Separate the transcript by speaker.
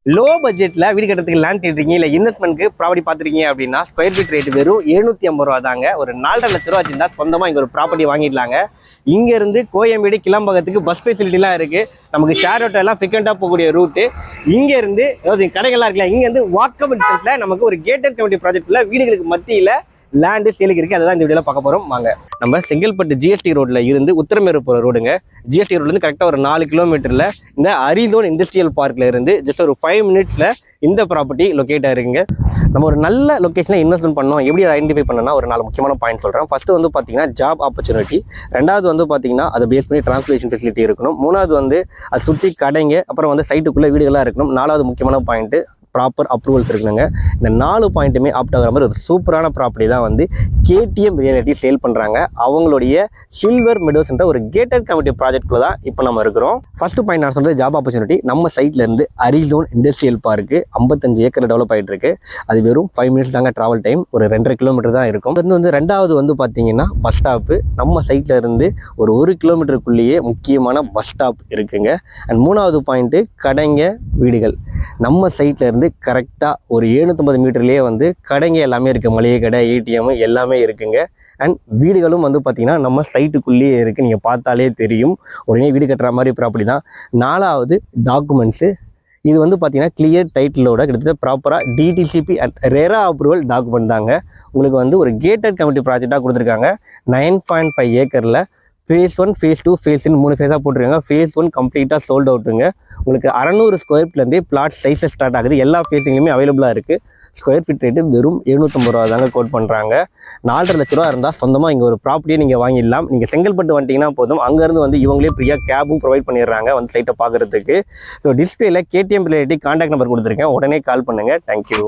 Speaker 1: Low பட்ஜெட்ல வீடு கட்டுறதுக்கு லேண்ட் தேடுறீங்க இல்லை இன்வெஸ்ட்மெண்ட்க்கு ப்ராப்பர்ட்டி பார்த்துருக்கீங்க அப்படின்னா ஸ்கொயர் ஃபீட் ரேட் வெறும் 750 ரூபா தாங்க. ஒரு 4.5 லட்ச ரூபா வச்சிருந்தா சொந்தமாக இங்கே ஒரு ப்ராப்பர்ட்டி வாங்கிடலாங்க. இங்கேருந்து கோயம்பேடு கிளம்பகத்துக்கு பஸ் ஃபெசிலிட்டிலாம் இருக்குது. நமக்கு ஷேர் ஆட்டோ எல்லாம் ஃப்ரீக்வெண்ட்டாக போகக்கூடிய ரூட்டு. இங்கேருந்து அதாவது கடைகள்லாம் இருக்குல்ல, இங்கேருந்து வாக்கபிள் டிஸ்டன்ஸில் நமக்கு ஒரு கேட்டட் கம்யூனிட்டி ப்ராஜெக்ட்டில் வீடுகளுக்கு மத்தியில் லேண்டு சேலுக்கு இருக்குது. அதுதான் இந்த வீடியோவில் பார்க்க போகிறோம். வாங்க. நம்ம செங்கல்பட்டு ஜிஎஸ்டி ரோட்டில் இருந்து உத்தரமேரு போகிற ரோடுங்க. ஜிஎஸ்டி ரோட்லேருந்து கரெக்டாக ஒரு 4 கிலோமீட்டரில் இந்த அரிசோன் இண்டஸ்ட்ரியல் பார்க்கில் இருந்து ஜஸ்ட் ஒரு 5 மினிட்ஸில் இந்த ப்ராப்பர்ட்டி லொக்கேட் ஆகிருக்குங்க. நம்ம ஒரு நல்ல லொக்கேஷனில் இன்வெஸ்ட்மெண்ட் பண்ணோம். எப்படி ஐடென்டிஃபை பண்ணணும்னா ஒரு 4 முக்கியமான பாயிண்ட் சொல்கிறேன். ஃபஸ்ட்டு வந்து பார்த்தீங்கன்னா ஜாப் ஆப்பர்ச்சுனிட்டி. ரெண்டாவது வந்து பார்த்தீங்கன்னா அதை பேஸ் பண்ணி டிரான்ஸ்லேஷன் ஃபெசிலிட்டி இருக்கணும். மூணாவது வந்து அதை சுற்றி கடைங்க, அப்புறம் வந்து சைட்டுக்குள்ளே வீடுகளாக இருக்கணும். நாலாவது முக்கியமான பாயிண்ட்டு ப்ராப்பர் அப்ரூவல்ஸ் இருக்குங்க. இந்த 4 பாயிண்ட்டுமே ஆப்ட் ஆகிற மாதிரி ஒரு சூப்பரான ப்ராப்பர்ட்டி தான் வந்து கேடிஎம் ரியாலிட்டி சேல் பண்ணுறாங்க. அவங்களுடைய சில்வர் மெடோஸ்ன்ற ஒரு கேட்டட் கம்யூனிட்டி ப்ராஜெக்ட்குள்ள தான் இப்போ நம்ம இருக்கிறோம். ஃபர்ஸ்ட் பாயிண்ட் நான் சொல்கிறது ஜாப் ஆப்பர்ச்சுனிட்டி. நம்ம சைட்ல இருந்து அரிசோன் இண்டஸ்ட்ரியல் பார்க்கு 55 ஏக்கர் டெவலப் ஆகிட்டு இருக்கு. அது வெறும் 5 மினிட்ஸ் தாங்க ட்ராவல் டைம். ஒரு 2.5 கிலோமீட்டர் தான் இருக்கும். அது வந்து ரெண்டாவது வந்து பார்த்தீங்கன்னா பஸ் ஸ்டாப்பு. நம்ம சைட்ல இருந்து ஒரு 1 கிலோமீட்டருக்குள்ளேயே முக்கியமான பஸ் ஸ்டாப் இருக்குங்க. அண்ட் மூணாவது பாயிண்ட்டு கடைங்க, வீடுகள். நம்ம சைட்ல இருந்து கரெக்டாக ஒரு 750 மீட்டர்லேயே வந்து கடைங்க எல்லாமே இருக்குது. மளிகை கடை, ஏடிஎம் எல்லாமே இருக்குங்க. அண்ட் வீடுகளும் வந்து பார்த்திங்கன்னா நம்ம சைட்டுக்குள்ளேயே இருக்குது. நீங்கள் பார்த்தாலே தெரியும். உடனே வீடு கட்டுற மாதிரி ப்ராப்பர்ட்டி தான். நாலாவது டாக்குமெண்ட்ஸு. இது வந்து பார்த்திங்கன்னா கிளியர் டைட்டிலோட கிட்டத்தட்ட ப்ராப்பராக DTCP and RERA approval document தாங்க. உங்களுக்கு வந்து ஒரு கேட்டட் கம்யூனிட்டி ப்ராஜெக்டாக கொடுத்துருக்காங்க. 9.5 ஏக்கரில் ஃபேஸ் 1, ஃபேஸ் 2, ஃபேஸ் 3 ஃபேஸாக போட்டிருக்காங்க. ஃபேஸ் 1 கம்ப்ளீட்டாக சோல்ட் அவுட்டுங்க. உங்களுக்கு 600 ஸ்கொயர் ஃபீட்லேருந்தே பிளாட் சைஸஸ் ஸ்டார்ட் ஆகுது. எல்லா ஃபேஸிங்லையுமே அவைலபிளாக இருக்குது. ஸ்கொயர் ஃபீட் ரேட்டு வெறும் 750 ரூபா தாங்க கோட் பண்ணுறாங்க. 4.5 லட்ச ரூபா இருந்தால் சொந்தமாக இங்கே ஒரு ப்ராப்பர்ட்டியை நீங்கள் வாங்கிடலாம். நீங்கள் செங்கல்பட்டு வந்துட்டிங்கன்னா போதும், அங்கேருந்து வந்து இவங்களே ஃப்ரீயாக கேபும் ப்ரொவைட் பண்ணிடுறாங்க வந்து சைட்டை பார்க்குறதுக்கு. ஸோ டிஸ்பிளேல கேடிஎம் ரிலேட்டிவ் கான்டாக்ட் நம்பர் கொடுத்துருக்கேன். உடனே கால் பண்ணுங்கள். தேங்க்யூ.